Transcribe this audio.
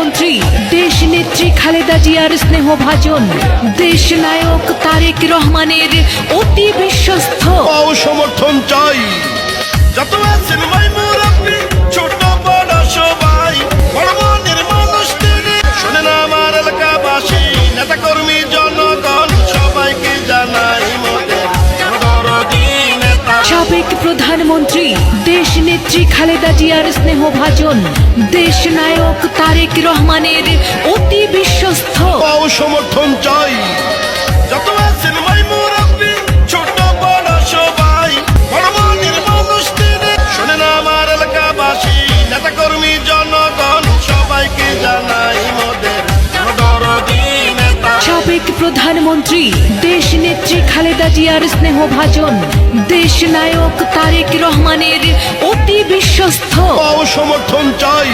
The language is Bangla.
প্রধানমন্ত্রী দেশ নেত্রী খালেদা জিয়ার স্নেহভাজন, দেশ নায়ক তারেক রহমানের অতি বিশ্বস্ত সমর্থন চাই। যত আছেন ভাই মুরব্বি, ছোট বড় সবাই, বড় মনের মানুষ তিনি, শোনেন আমার এলাকাবাসী, নেতা কর্মী জনগণ সবাইকে জানাই মোদের দরদি নেতা। সাবেক প্রধানমন্ত্রী দেশ নেত্রী খালেদা জিয়ার স্নেহভাজন, দেশ নায়ক তারেক রহমানের অতি বিশ্বস্ত সমর্থন চাই। যত আছেন ভাই মুরব্বি, ছোট বড় সবাই, বড় মনের মানুষ তিনি, শোনেন আমার এলাকাবাসী, নেতা কর্মী জনগণ সবাইকে জানাই মোদের দরদি নেতা। সাবেক প্রধানমন্ত্রী দেশ নেত্রী খালেদা জিয়ার স্নেহভাজন, দেশ নায়ক তারেক রহমানের অতি বিশ্বস্ত সমর্থন চাই।